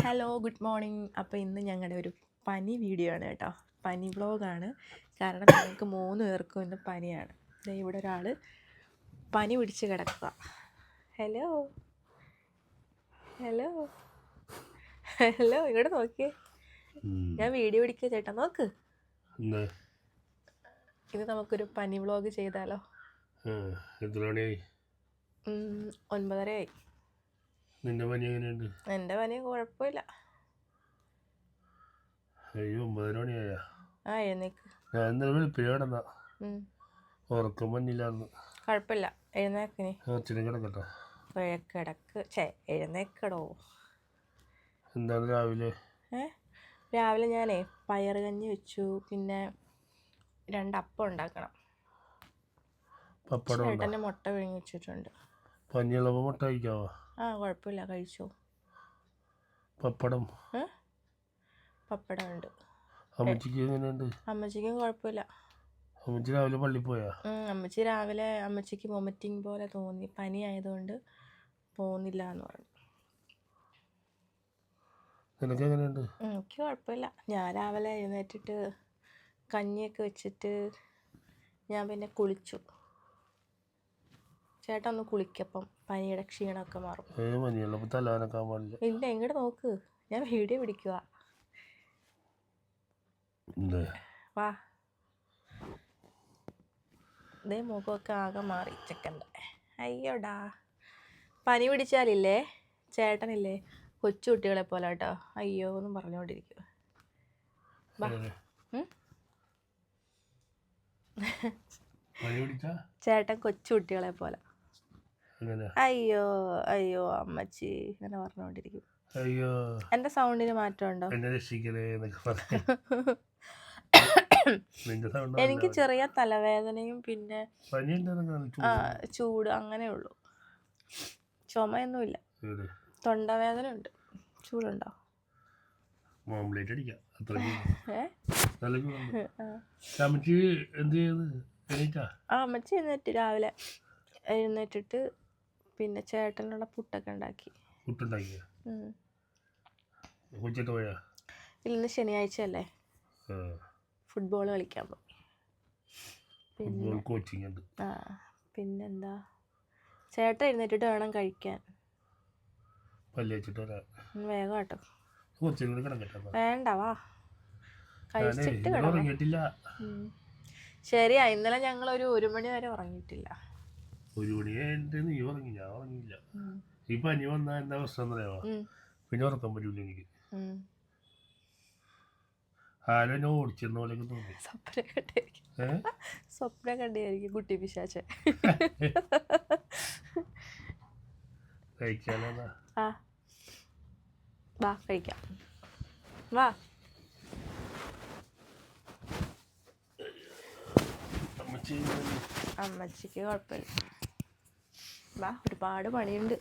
Hello good morning. അപ്പോൾ ഇന്ന് ഞങ്ങളുടെ ഒരു പനി വീഡിയോ ആണ് കേട്ടോ, പനി വ്ളോഗാണ്. കാരണം ഞങ്ങൾക്ക് 3 പേർക്കും ഇന്ന് പനിയാണ്. ഇവിടെ ഒരാൾ പനി പിടിച്ച് കിടക്കുക. ഹലോ ഹലോ ഹലോ, ഇങ്ങോട്ട് നോക്കിയേ. ഞാൻ വീഡിയോ പിടിക്കുക ചേട്ടാ, നോക്ക്. ഇത് നമുക്കൊരു പനി വ്ളോഗ് ചെയ്താലോ? 9:30 നിന്റെ പനി എങ്ങനെയുണ്ട്? എൻ്റെ പനി കുഴപ്പമില്ല. അയ്യോ 9:30 മണിയായ. എഴുന്നേക്ക്. ഞാൻ ഇന്നലെ വെളുപ്പിന് കിടന്ന, ഉറക്കം വന്നില്ലായിരുന്നു. കുഴപ്പമില്ല, എഴുന്നേക്കിനി. കുറച്ചിനും കിടക്കട്ടോ. എഴുന്നേക്കടോ. എന്താണ് രാവിലെ? രാവിലെ ഞാനേ പയറ് കഞ്ഞി വെച്ചു, പിന്നെ 2 അപ്പം ഉണ്ടാക്കണം. പപ്പടം ചേട്ടൻ്റെ മുട്ട പിഴിഞ്ഞ് വെച്ചിട്ടുണ്ട്. പനിയുള്ളപ്പോൾ മുട്ട കഴിക്കാവോ? കുഴപ്പമില്ല, കഴിച്ചോ. പപ്പടം ഉണ്ട്. അമ്മച്ചിക്ക് എങ്ങനെയുണ്ട്? അമ്മച്ചിക്കും കുഴപ്പമില്ല. അമ്മച്ചി രാവിലെ പള്ളിയിൽ പോയാ? അമ്മച്ചി രാവിലെ, അമ്മച്ചിക്ക് വൊമിറ്റിംഗ് പോലെ തോന്നി, പനി ആയതുകൊണ്ട് പോകുന്നില്ല എന്ന് പറഞ്ഞു. നിനക്ക് എങ്ങനെയുണ്ട്? എനിക്ക് കുഴപ്പമില്ല. ഞാൻ രാവിലെ എഴുന്നേറ്റിട്ട് കഞ്ഞിയൊക്കെ വെച്ചിട്ട് ഞാൻ പിന്നെ കുളിച്ചു. ചേട്ടൻ ഒന്ന് കുളിക്കപ്പം പനിയുടെ ക്ഷീണമൊക്കെ മാറും. പനിയുള്ളപ്പോൾ തലനക്കാൻ പാടില്ല. ഇല്ല, ഇങ്ങോട്ട് നോക്ക്, ഞാൻ വീഡിയോ പിടിക്കുക. വാ, ഇതേ മുഖമൊക്കെ ആകെ മാറി ചെക്കൻ്റെ. അയ്യോടാ, പനി പിടിച്ചാലില്ലേ ചേട്ടനില്ലേ കൊച്ചു കുട്ടികളെ പോലെ കേട്ടോ, അയ്യോ എന്നും പറഞ്ഞുകൊണ്ടിരിക്കുക. ചേട്ടൻ കൊച്ചു കുട്ടികളെ പോലെ അയ്യോ അയ്യോ അമ്മച്ചി ഇങ്ങനെ പറഞ്ഞുകൊണ്ടിരിക്കും. അയ്യോ, എൻ്റെ സൗണ്ടിന് മാറ്റമുണ്ടോ? എനിക്ക് ചെറിയ തലവേദനയും പിന്നെ ചൂട് അങ്ങനെ ഉള്ളു. ചുമയൊന്നുമില്ല. തൊണ്ടവേദന ഉണ്ട്. ചൂടുണ്ടോ? അമ്മച്ചി എഴുന്നേറ്റ് രാവിലെ എഴുന്നേറ്റിട്ട് പിന്നെ ചേട്ടനുള്ള പുട്ടൊക്കെ ഉണ്ടാക്കി. ഇന്ന് ശനിയാഴ്ച അല്ലേ, ഫുട്ബോൾ കളിക്കാൻ പോയി. പിന്നെന്താ, ചേട്ടൻ എഴുന്നേറ്റിട്ട് വേണം കഴിക്കാൻ. വേഗം കേട്ടോ. വേണ്ട, വാ കഴിച്ചിട്ട് കിടന്നു. ശരിയാ, ഇന്നലെ ഞങ്ങൾ ഒരു 1 മണി വരെ ഉറങ്ങിയിട്ടില്ല. 1 മണി കഴിഞ്ഞിട്ട് നീ ഉറങ്ങി, ഞാൻ ഉറങ്ങിയില്ല. ഈ പനി വന്നാ എന്താ പ്രശ്നം അറിയാമോ? പിന്നെ ഉറക്കം പറ്റൂല എനിക്ക്. ആരും എന്നെ ഓടിച്ചെന്ന പോലെ തോന്നി. സ്വപ്നം കണ്ടായിരിക്കും കുട്ടി പിശാച്. കഴിക്കാലോ? വാ കഴിക്കാം, വാ. അമ്മച്ചിക്ക് കുഴപ്പമില്ല, വാ, ഒരുപാട് പണിയുണ്ട്.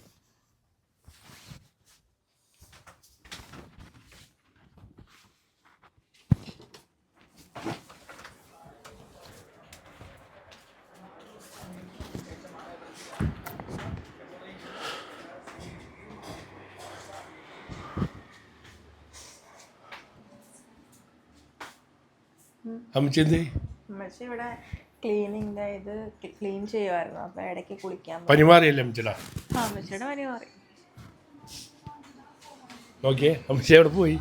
അമ്മച്ചി ഇവിടെ ക്ലീനിങ് ഇത് ക്ലീൻ ചെയ്യുമായിരുന്നു. അപ്പൊ ഇടയ്ക്ക് കുളിക്കാൻ പനി മാറിയല്ലേ അമ്മച്ചിയുടെ? അമ്മച്ചിയുടെ പനി മാറി. ഓക്കെ, അമ്മച്ചി അവിടെ പോയി.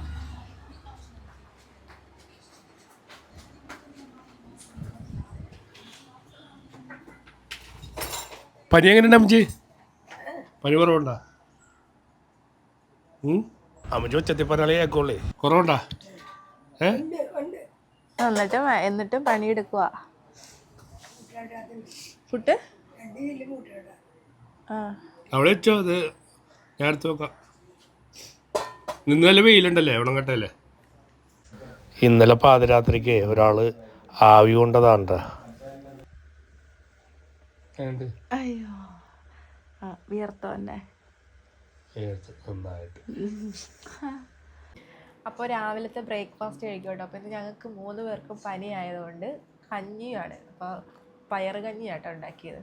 പനി എങ്ങനെയുണ്ട് അമ്മച്ചി? പനി കുറവുണ്ടാ? അമ്മച്ചി ഒച്ചത്തി പറഞ്ഞാലേ കേൾക്കുള്ളേ. കുറവുണ്ടാ? എന്നിട്ടും പണിയെടുക്കുക. ഫുഡ് അവിടെ വെച്ചോ, അത് ഞാൻ എടുത്ത് നോക്കാം. ഇന്ന് നല്ല വെയിലുണ്ടല്ലേ, ഉണങ്ങട്ടല്ലേ. ഇന്നലെ പാതിരാത്രിക്ക് ഒരാള് ആവി കൊണ്ടതാണ്ട. അയ്യോ, വിയർത്തോ തന്നെ. അപ്പോൾ രാവിലത്തെ ബ്രേക്ക്ഫാസ്റ്റ് കഴിക്കും കേട്ടോ. അപ്പോൾ ഇന്ന് ഞങ്ങൾക്ക് 3 പേർക്കും പനി ആയതുകൊണ്ട് കഞ്ഞിയാണ്. അപ്പോൾ പയറ് കഞ്ഞിയാട്ടോ ഉണ്ടാക്കിയത്.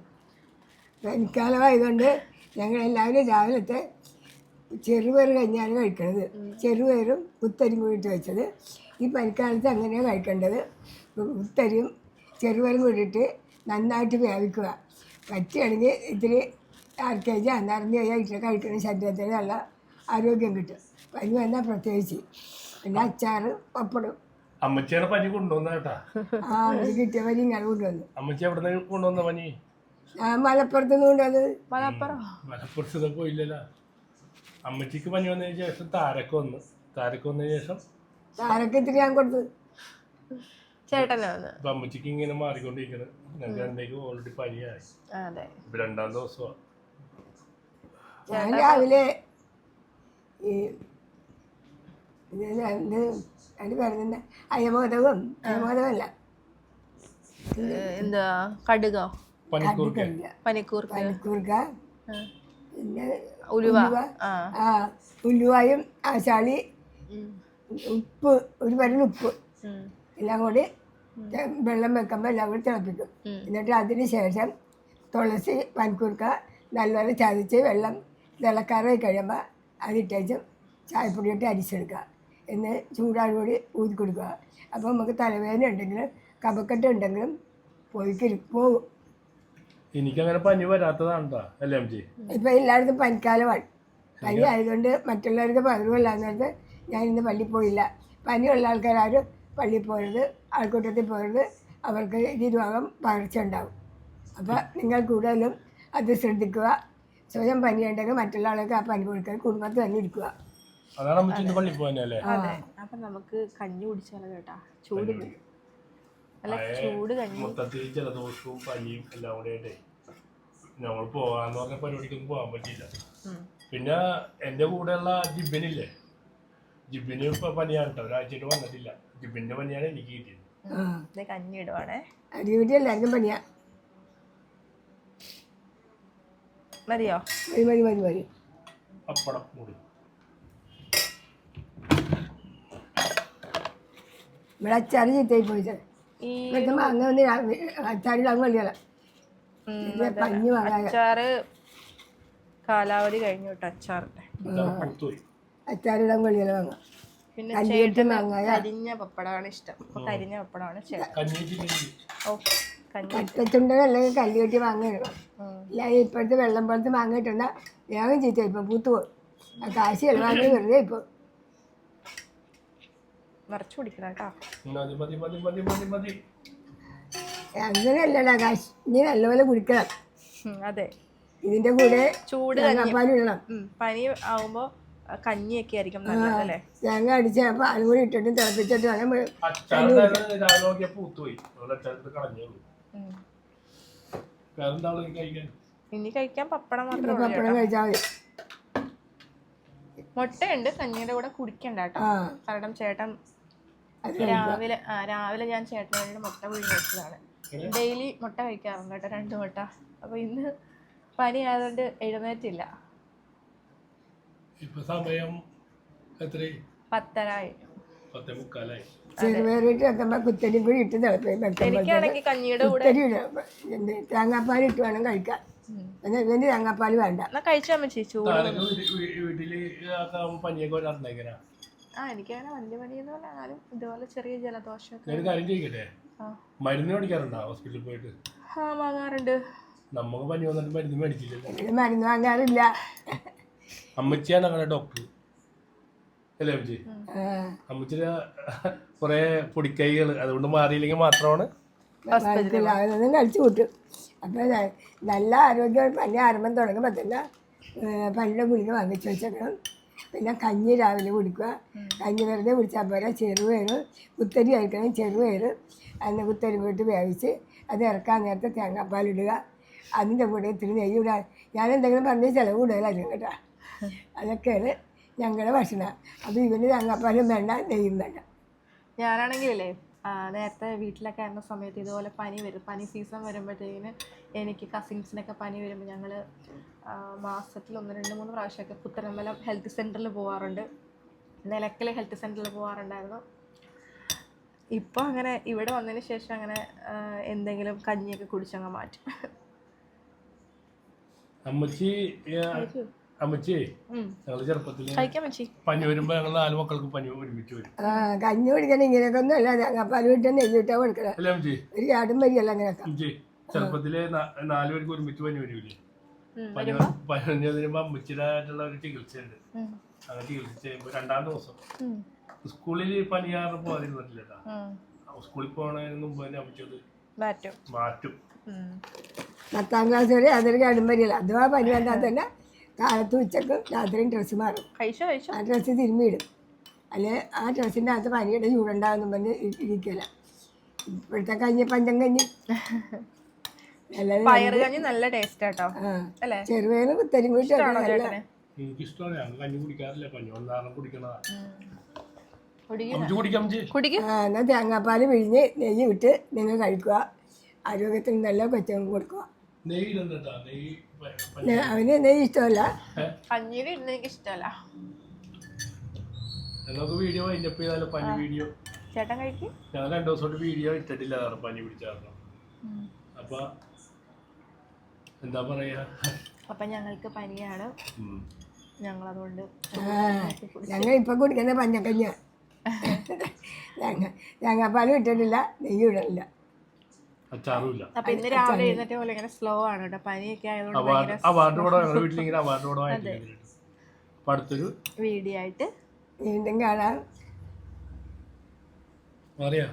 പനിക്കാലമായതുകൊണ്ട് ഞങ്ങൾ എല്ലാവരും രാവിലത്തെ ചെറുപയർ കഞ്ഞിയാണ് കഴിക്കണത്. ചെറുപയറും കുത്തരിയും കൂടിയിട്ട് വെച്ചത്. ഈ പനിക്കാലത്ത് അങ്ങനെയാണ് കഴിക്കേണ്ടത്. കുത്തരിയും ചെറുപയറും കൂടിയിട്ട് നന്നായിട്ട് വേവിക്കുക. പറ്റുകയാണെങ്കിൽ ഇത്തിരി RKG നിറഞ്ഞ് കഴിഞ്ഞാൽ കഴിക്കുന്ന ശരീരത്തിന് നല്ല ആരോഗ്യം കിട്ടും. പനി വന്നാൽ പ്രത്യേകിച്ച്. പിന്നെ അച്ചാറ് പപ്പടും. അമ്മച്ചിയാണ് പനി കൊണ്ടുവന്ന കേട്ടാ. ആ അമ്മക്ക് കിട്ടിയ പനി ഇങ്ങനെ കൊണ്ടുവന്നു. അമ്മച്ചി എവിടെ നിന്ന് കൊണ്ടുവന്ന പനി? ഞാൻ മലപ്പുറത്ത് നിന്ന് കൊണ്ടുവന്നത്. മലപ്പുറത്ത് പോയില്ലല്ലോ. അമ്മച്ചിക്ക് പനി വന്നതിന് ശേഷം താരക്ക് വന്നതിന് ശേഷം താരക്ക് ഇത്തിരി ഞാൻ കൊടുത്തു. ചേട്ടനാണ്. അപ്പൊ അമ്മച്ചിക്ക് ഇങ്ങനെ മാറിക്കൊണ്ടിരിക്കണം. ഞങ്ങൾക്ക് രണ്ടേക്ക് ഓൾറെഡി പനിയായി. ഇപ്പൊ 2ാം ദിവസമാണ്. ഞാൻ രാവിലെ ഈ അതിന് പറയുന്ന അയമോദകമല്ല എന്താ കടുകോ പനിക്കൂർക്ക പിന്നെ ഉലുവ. ഉലുവായും ആശാളി ഉപ്പ് ഒരു പരൽ ഉപ്പ് എല്ലാം കൂടി വെള്ളം വെക്കുമ്പോൾ എല്ലാം കൂടി തിളപ്പിക്കും. എന്നിട്ട് അതിന് ശേഷം തുളസി പനിക്കൂർക്ക നല്ലപോലെ ചതച്ച് വെള്ളം തിളക്കാറായി കഴിയുമ്പോൾ അതിട്ടേച്ചും ചായപ്പൊടിയിട്ട് അരിച്ചെടുക്കുക. എന്ന് ചൂടാടുകൂടി ഊതി കൊടുക്കുക. അപ്പോൾ നമുക്ക് തലവേദന ഉണ്ടെങ്കിലും കഫക്കെട്ട് ഉണ്ടെങ്കിലും പോകും. എനിക്കങ്ങനെ പനി വരാത്തതാണ്ടാ അല്ലേ അമ്മച്ചി? ഇപ്പം എല്ലായിടത്തും പനിക്കാലമാണ്. പനി ആയതുകൊണ്ട് മറ്റുള്ളവർക്ക് പകരുമല്ല എന്നിട്ട് ഞാൻ ഇന്ന് പള്ളിയിൽ പോയില്ല. പനിയുള്ള ആൾക്കാരും പള്ളിയിൽ പോകരുത്, ആൾക്കൂട്ടത്തിൽ പോകരുത്. അവർക്ക് ഈ രോഗം പകർച്ച ഉണ്ടാകും. അപ്പോൾ നിങ്ങൾ കൂടുതലും അത് ശ്രദ്ധിക്കുക. സ്വയം പനിയുണ്ടെങ്കിൽ മറ്റുള്ള ആൾക്ക് ആ പനി കൊടുക്കാൻ കുടുംബത്തിൽ തന്നെ ഇരിക്കുക. അതെ. അപ്പൊ നമുക്ക് കഞ്ഞി കുടിച്ചാലോ ചേട്ടാ? ചൂട് അല്ല ചൂട് കഞ്ഞി. മൊത്തത്തിൽ ജലദോഷവും പനിയും എല്ലാം കൂടെ ആയിട്ടേ ഞങ്ങൾ പോകാന്ന് പറഞ്ഞ പരിപാടിക്കൊന്നും പോകാൻ പറ്റിയില്ല. പിന്നെ എൻ്റെ കൂടെയുള്ള ജിബിനില്ലേ, ജിബിന് ഇപ്പൊ പനിയാണ് കേട്ടോ. ഒരാഴ്ചയായിട്ട് വന്നിട്ടില്ല. ജിബിന്റെ പനിയാണ് എനിക്ക് കിട്ടിയത്. കഞ്ഞി ഇടുവാണേ. എല്ലാവർക്കും പനിയാ. മതിയോ? മതി. പപ്പടം മൂടി ഇവിടെ അച്ചാറ് ചീത്തയായി പോയിച്ചത്. ഇവിടുത്തെ മാങ്ങ ഒന്ന് അച്ചാറിടാൻ വേണ്ടിയല്ല. പഞ്ഞി വാങ്ങാൻ അച്ചാറ് കാലാവധി കഴിഞ്ഞു കേട്ടോ അച്ചാറിന്റെ. അച്ചാറിടാൻ വേണ്ടിയല്ല വാങ്ങാം. പിന്നെ ചേട്ടന് കരിഞ്ഞ പപ്പടമാണ് ഇഷ്ടം. അപ്പൊ കരിഞ്ഞ പപ്പടമാണ് ചേട്ടൻ. കട്ടച്ചുണ്ടൻ അല്ലെങ്കിൽ കല്ല് കെട്ടി മാങ്ങ ഇടണം. ഇല്ല ഇപ്പോഴത്തെ വെള്ളം പോലത്തെ മാങ്ങ ഇട്ടുണ്ട വേഗം ചീത്ത ഇപ്പം പൂത്തു പോകും. ആ കാശ് ചിലവാങ്ങി വെറുതെ ഇപ്പോൾ നിറച്ചു കുടിക്കണം കേട്ടോ. അങ്ങനെയല്ലടാ കാശ്, ഇനി നല്ലപോലെ കുടിക്കണം. അതെ, ഇതിന്റെ കൂടെ ചൂട് തേങ്ങാപ്പാൽ ഇടണം. പനി ആവുമ്പോ കഞ്ഞിയൊക്കെ ആയിരിക്കും നല്ലതല്ലേ. തേങ്ങ അടിച്ച പാലും കൂടി ഇട്ടിട്ട് തിളപ്പിച്ചിട്ട് വേണം. ഇനി കഴിക്കാൻ പപ്പടം മാത്രമേ പപ്പടം കഴിച്ചാൽ മതി. മുട്ടയുണ്ട് കഞ്ഞിയുടെ കൂടെ കുടിക്കണ്ട കേട്ടോ. കാരണം ചേട്ടൻ രാവിലെ ഞാൻ ചേട്ടന് വേണ്ടി മുട്ട പുഴുങ്ങി വെച്ചതാണ്. ഡെയിലി മുട്ട കഴിക്കാറുണ്ട് കേട്ടോ, 2 മുട്ട. അപ്പൊ ഇന്ന് പനി ആയതുകൊണ്ട് എഴുന്നേറ്റില്ല. ചെറുപയറിട്ട് വെക്കുമ്പോ കുത്തരിയും കൂടി ഇട്ട് എനിക്കാണെങ്കിൽ കഞ്ഞിയുടെ കൂടെ തേങ്ങാപ്പാൽ ഇട്ട് വേണം കഴിക്കാൻ. ഇവന് തേങ്ങാപ്പാൽ വേണ്ട. കഴിച്ചാൽ മതി ചൂട്. എനിക്കങ്ങനെ വലിയ പനിയൊന്നും ആരും ഇതുപോലെ ചെറിയ ജലദോഷം മരുന്ന് മേടിക്കാറുണ്ടോ ഹോസ്പിറ്റലിൽ പോയിട്ട്? വാങ്ങാറുണ്ട്. നമുക്ക് പനി വന്നിട്ട് മരുന്ന് മേടിച്ചില്ല. മരുന്ന് വാങ്ങാറില്ല. അമ്മച്ചിയാണ് അങ്ങനെ ഡോക്ടർ അല്ലേ അമ്മച്ചി? അമ്മച്ചിയുടെ കുറെ പൊടിക്കൈകൾ അതുകൊണ്ട് മാറിയില്ലെങ്കിൽ മാത്രമാണ് അതൊന്നും കഴിച്ചു കൂട്ടും. അപ്പോൾ നല്ല ആരോഗ്യം പനി ആരംഭം തുടങ്ങുമ്പോൾ തന്നെ പനിയുടെ ഗുളിക വാങ്ങിച്ചു വെച്ചേക്കണം. പിന്നെ കഞ്ഞി രാവിലെ കുടിക്കുക. കഞ്ഞി വെറുതെ കുടിച്ചാൽ പോരാ, ചെറുപയർ കുത്തരി കഴിക്കണം. ചെറുപയർ അന്ന് കുത്തരി പോയിട്ട് വേവിച്ച് അത് ഇറക്കാൻ നേരത്തെ തേങ്ങാപ്പാലിടുക. അതിൻ്റെ കൂടെ ഇത്തിരി നെയ്യ് ഇടുക. ഞാനെന്തെങ്കിലും പറഞ്ഞ് ചിലവ് കൂടുതലായിരുന്നു കേട്ടോ. അതൊക്കെയാണ് ഞങ്ങളുടെ ഭക്ഷണം. അപ്പോൾ ഇവന് തേങ്ങാപ്പാലും വേണ്ട, നെയ്യും വേണ്ട. ഞാനാണെങ്കിലല്ലേ നേരത്തെ വീട്ടിലൊക്കെ ആയിരുന്ന സമയത്ത് ഇതുപോലെ പനി സീസൺ വരുമ്പോഴത്തേക്കിന് എനിക്ക് കസിൻസിനൊക്കെ പനി വരുമ്പോൾ ഞങ്ങൾ മാസത്തിൽ 1-2-3 പ്രാവശ്യമൊക്കെ പുത്തനമ്പലം ഹെൽത്ത് സെൻറ്ററിൽ പോകാറുണ്ട്. നിലക്കൽ ഹെൽത്ത് സെൻറ്ററിൽ പോകാറുണ്ടായിരുന്നു. ഇപ്പോൾ അങ്ങനെ ഇവിടെ വന്നതിന് ശേഷം അങ്ങനെ എന്തെങ്കിലും കഞ്ഞിയൊക്കെ കുടിച്ചങ്ങ് മാറ്റും. അമ്മച്ചി അമ്മച്ചേ ഉം. ഞങ്ങള് ചെറുപ്പത്തില് കഴിക്കാൻ പറ്റി. പനി വരുമ്പോ ഞങ്ങൾ 4 മക്കൾക്ക് പനി ഒരുമിച്ച് വരും. കഞ്ഞി കുടിക്കണം ഇങ്ങനെയൊക്കെ ഒന്നും അല്ല തേങ്ങാപ്പാൽ വിട്ട് നെയ്യിട്ടാ കൊടുക്കണം. അല്ലേ അമ്മച്ചി? ഒരു ചാടും വരികയല്ല അങ്ങനെയൊക്കെ. അമ്മച്ചി ചെറുപ്പത്തില് 4 പേർക്ക് ഒരുമിച്ച് പനി വരൂലേ? പനി വരുമ്പോ അമ്മച്ചിടായിട്ടുള്ള ഒരു ചികിത്സയുണ്ട്. അങ്ങനെ ചികിത്സ ചെയ്യുമ്പോ 2-ാം ദിവസം സ്കൂളിൽ പനിയാറ് പോകാതിരുന്നിട്ടില്ല കേട്ടാ. സ്കൂളിൽ പോകണതിന് മുമ്പ് തന്നെ അമ്മച്ചത് മാറ്റും. 10ാം ക്ലാസ് വരെ അതൊരു ചാടും വരികയല്ല. അഥവാ പനി വന്നാൽ തന്നെ കാലത്തും ഉച്ചക്കും രാത്രിയും ഡ്രസ്സ് മാറും. ആ ഡ്രസ്സ് തിരുമ്മിയിടും. അല്ലെ ആ ഡ്രസ്സിൻ്റെ അകത്ത് പനിയുടെ ചൂടുണ്ടാകുന്നു പറഞ്ഞ് ഇരിക്കില്ല. ഇപ്പോഴത്തെ കഞ്ഞി പഞ്ചം കഞ്ഞി പയറുകഞ്ഞി നല്ല ടേസ്റ്റ് ആട്ടോ. ചെറുപയറും കുത്തരിയും കൂട്ടി എനിക്കിഷ്ടമാണ്. ഞങ്ങൾ കഞ്ഞി കുടിക്കാറില്ല. പനി വന്നാറും കുടിക്കണതാ. എന്നാൽ തേങ്ങാപ്പാൽ പിഴിഞ്ഞ് നെയ്യ് വിട്ട് നിങ്ങൾ കഴിക്കുക. ആരോഗ്യത്തിന് നല്ല കൊച്ചങ്ങൾ കൊടുക്കുക. അവന് നെയ്യ് ഇഷ്ടമല്ല. വീഡിയോ പനി വീഡിയോ ചേട്ടൻ കഴിക്കും. ഞങ്ങൾ 2 ദിവസമായിട്ട് വീഡിയോ ഇട്ടിട്ടില്ല പനി പിടിച്ചായിരുന്നു. അപ്പൊ എന്താ പറയാ, അപ്പൊ ഞങ്ങൾക്ക് പനിയാണ്. ഞങ്ങളതുകൊണ്ട് ഞങ്ങൾ ഇപ്പൊ കുടിക്കുന്ന പഞ്ഞക്കഞ്ഞ. തേങ്ങാപ്പാൽ ഇട്ടിട്ടില്ല, നെയ്യ് ഇടലില്ല, അച്ചാറുമില്ല. അപ്പൊ ഇന്ന് രാവിലെ എഴുന്നേറ്റ പോലെ ഇങ്ങനെ സ്ലോ ആണ് കേട്ടോ. പനിയൊക്കെ ആയതുകൊണ്ട് വീട്ടിലിങ്ങനെ അടുത്തൊരു വീണ്ടും കാണാം. അറിയാ